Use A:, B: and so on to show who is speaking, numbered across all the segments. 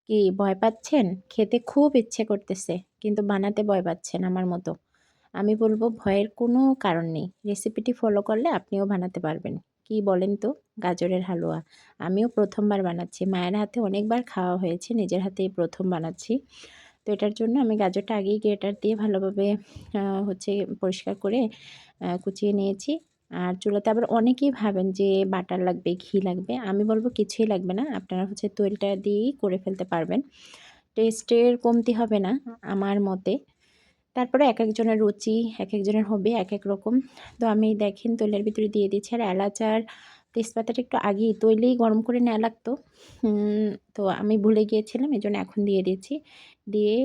A: কি ভয় পাচ্ছেন? খেতে খুব ইচ্ছে করতেছে, কিন্তু বানাতে ভয় পাচ্ছেন আমার মতো। আমি বলব ভয়ের কোনো কারণ নেই। রেসিপিটি ফলো করলে আপনিও বানাতে পারবেন। কি বলেন তো? গাজরের হালুয়া। আমিও ১ম বার বানাচ্ছি। মায়ের হাতে অনেকবার খাওয়া হয়েছে, নিজের হাতে এই ১ম বানাচ্ছি। তো এটার জন্য আমি গাজরটা আগেই গ্রেটার দিয়ে ভালোভাবে হচ্ছে পরিষ্কার করে কুচিয়ে নিয়েছি। আর চুলাতে আবার অনেকেই ভাবেন যে বাটার লাগবে, ঘি লাগবে। আমি বলব কিছুই লাগবে না। আপনারা হচ্ছে তৈলটা দিয়েই করে ফেলতে পারবেন। টেস্টের কমতি হবে না আমার মতে। তারপরে একেকজনের রুচি একেকজনের হবে একেক রকম। তো আমি দেখেন তৈলের ভিতরে দিয়ে দিচ্ছি। আর এলাচ আর তেজপাতাটা একটু আগেই তৈলেই গরম করে নেওয়া লাগতো। হুম, তো আমি ভুলে গিয়েছিলাম, এজন্য এখন দিয়ে দিচ্ছি। দিয়ে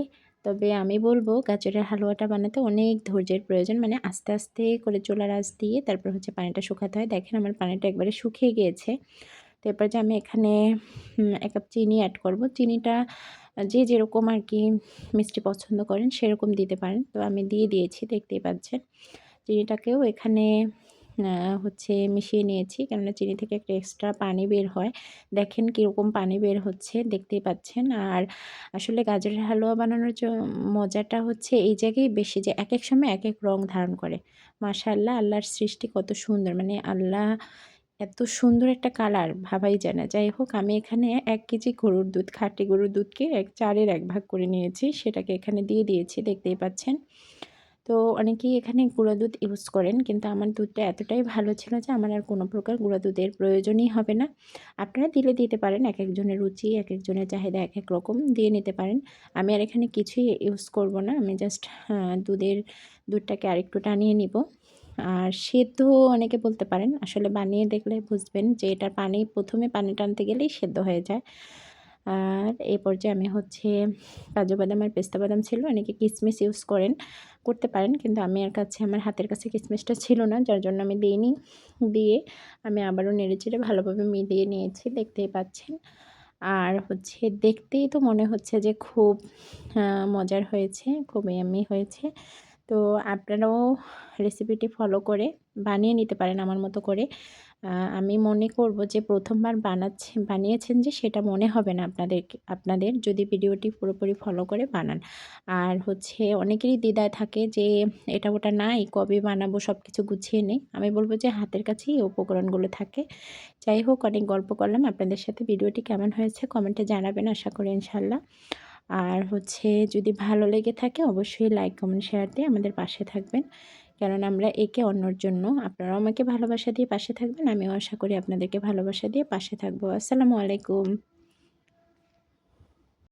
A: তবে আমি বলব গাজরের হালুয়াটা বানাতে অনেক ধৈর্যের প্রয়োজন। মানে আস্তে, আস্তে করে চুলার আঁচ দিয়ে তারপর হচ্ছে পানিটা শুকাতে হয়। দেখেন আমার পানিটা একবারে শুকিয়ে গিয়েছে। তো এরপর যে আমি এখানে ১ কাপ চিনি অ্যাড করব। চিনিটা যে যেরকম আরকি মিষ্টি পছন্দ করেন সেরকম দিতে পারেন। তো আমি দিয়ে দিয়েছি, দেখতেই পাচ্ছেন। চিনিটাকেও এখানে হচ্ছে মিশিয়ে নিয়েছি। কেননা চিনি থেকে একটা এক্সট্রা পানি বের হয়। দেখেন কীরকম পানি বের হচ্ছে, দেখতেই পাচ্ছেন। আর আসলে গাজরের হালুয়া বানানোর মজাটা হচ্ছে এই জায়গায় বেশি যে একেক সময় একেক রং ধারণ করে। মাশাআল্লাহ, আল্লাহর সৃষ্টি কত সুন্দর। মানে আল্লাহ এত সুন্দর একটা কালার ভাবাই যায় না। যাই হোক, আমি এখানে ১ কেজি গরুর দুধ, খাঁটি গরুর দুধকে ৪ এর ১ ভাগ করে নিয়েছি। সেটাকে এখানে দিয়ে দিয়েছি, দেখতেই পাচ্ছেন। তো অনেকেই এখানে গুঁড়া দুধ ইউজ করেন, কিন্তু আমার দুধটা এতটাই ভালো ছিল যে আমার আর কোনো প্রকার গুঁড়া দুধের প্রয়োজনই হবে না। আপনারা দিলে দিতে পারেন, একেকজনের রুচি, একেকজনের চাহিদা একেক রকম, দিয়ে নিতে পারেন। আমি আর এখানে কিছুই ইউজ করব না। আমি জাস্ট দুধটাকে আরেকটু টানিয়ে নিব। আর সেদ্ধ অনেকে বলতে পারেন। আসলে বানিয়ে দেখলে বুঝবেন যে এটার পানি ১ম এ পানি টানতে গেলেই সেদ্ধ হয়ে যায়। আর এই পর্যায়ে আমি হচ্ছে কাজু বাদাম আর পেস্তা বাদাম ছিল। অনেকে কিশমিশ ইউজ করতে পারেন। কিন্তু আমার হাতের কাছে কিশমিশটা ছিল না। যার জন্য আমি দেইনি। দিয়ে আমি আবারও নেড়েচেড়ে ভালোভাবে মিলিয়ে নিয়েছি। দেখতেই পাচ্ছেন। আর হচ্ছে দেখতেই তো মনে হচ্ছে যে খুব মজার হয়েছে, খুব ইয়াম্মি হয়েছে। তো আপনারাও রেসিপিটি ফলো করে বানিয়ে নিতে পারেন আমার মতো করে। আমি মনে করব যে ১ম বার বানিয়েছেন যে সেটা মনে হবে না আপনাদের যদি ভিডিওটি পুরোপুরি ফলো করে বানান। আর হচ্ছে অনেকেরই দ্বিধায় থাকে যে এটা ওটা নাই, কবে বানাবো, সবকিছু গুছিয়ে নেই। আমি বলব যে হাতের কাছেই এই উপকরণগুলো থাকে। যাই হোক, অনেক গল্প করলাম আপনাদের সাথে। ভিডিওটি কেমন হয়েছে কমেন্টে জানাবেন, আশা করি ইনশাআল্লাহ। আর হচ্ছে যদি ভালো লেগে থাকে অবশ্যই লাইক, কমেন্ট, শেয়ার দিয়ে আমাদের পাশে থাকবেন। কেননা আমরা একে অন্যর জন্য, আপনারাও আমাকে ভালোবাসা দিয়ে পাশে থাকবেন। আমিও আশা করি আপনাদেরকে ভালোবাসা দিয়ে পাশে থাকবো। আসসালামু আলাইকুম।